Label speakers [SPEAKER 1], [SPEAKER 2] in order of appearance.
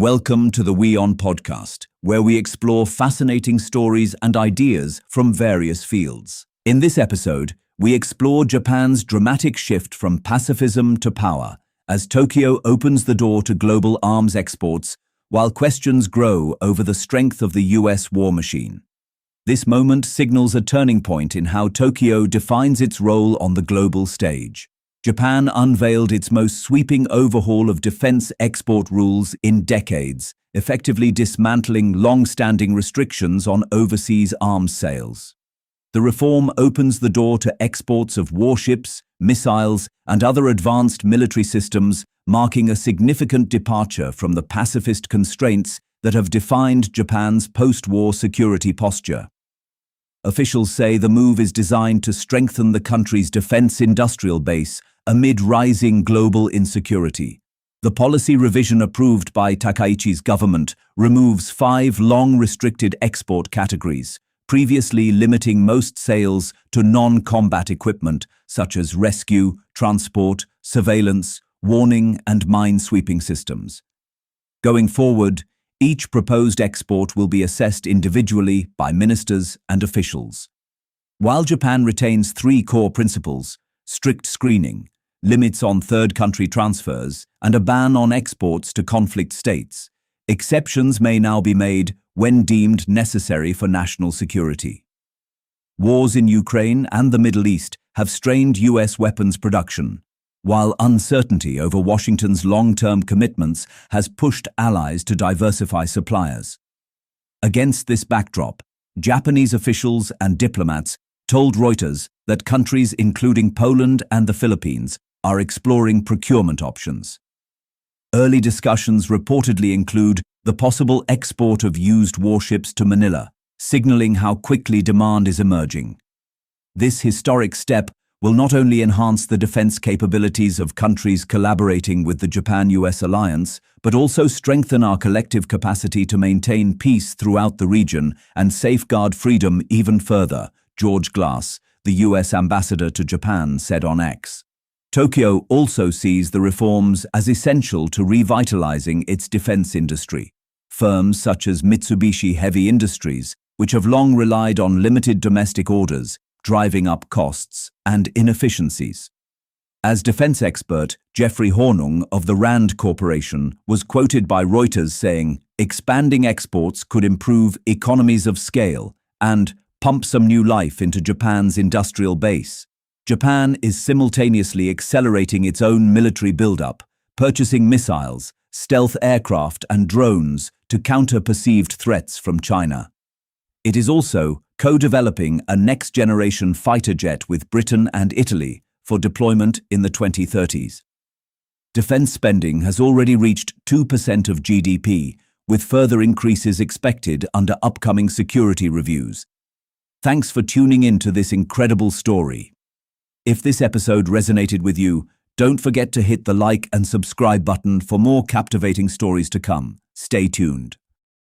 [SPEAKER 1] Welcome to the WION podcast, where we explore fascinating stories and ideas from various fields. In this episode, we explore Japan's dramatic shift from pacifism to power, as Tokyo opens the door to global arms exports, while questions grow over the strength of the US war machine. This moment signals a turning point in how Tokyo defines its role on the global stage. Japan unveiled its most sweeping overhaul of defense export rules in decades, effectively dismantling long-standing restrictions on overseas arms sales. The reform opens the door to exports of warships, missiles, and other advanced military systems, marking a significant departure from the pacifist constraints that have defined Japan's post-war security posture. Officials say the move is designed to strengthen the country's defense industrial base amid rising global insecurity. The policy revision approved by Takaichi's government removes 5 long-restricted export categories, previously limiting most sales to non-combat equipment such as rescue, transport, surveillance, warning, and mine-sweeping systems. Going forward, each proposed export will be assessed individually by ministers and officials. While Japan retains 3 core principles: strict screening, limits on third-country transfers, and a ban on exports to conflict states, exceptions may now be made when deemed necessary for national security. Wars in Ukraine and the Middle East have strained US weapons production, while uncertainty over Washington's long-term commitments has pushed allies to diversify suppliers. Against this backdrop, Japanese officials and diplomats told Reuters that countries including Poland and the Philippines are exploring procurement options. Early discussions reportedly include the possible export of used warships to Manila, signaling how quickly demand is emerging. This historic step will not only enhance the defense capabilities of countries collaborating with the Japan-US alliance, but also strengthen our collective capacity to maintain peace throughout the region and safeguard freedom even further, George Glass, the US ambassador to Japan, said on X. Tokyo also sees the reforms as essential to revitalizing its defense industry. Firms such as Mitsubishi Heavy Industries, which have long relied on limited domestic orders, driving up costs and inefficiencies. As defense expert Jeffrey Hornung of the Rand Corporation was quoted by Reuters saying, "Expanding exports could improve economies of scale and pump some new life into Japan's industrial base." Japan is simultaneously accelerating its own military buildup, purchasing missiles, stealth aircraft, and drones to counter perceived threats from China. It is also co-developing a next-generation fighter jet with Britain and Italy for deployment in the 2030s. Defense spending has already reached 2% of GDP, with further increases expected under upcoming security reviews. Thanks for tuning in to this incredible story. If this episode resonated with you, don't forget to hit the like and subscribe button for more captivating stories to come. Stay tuned.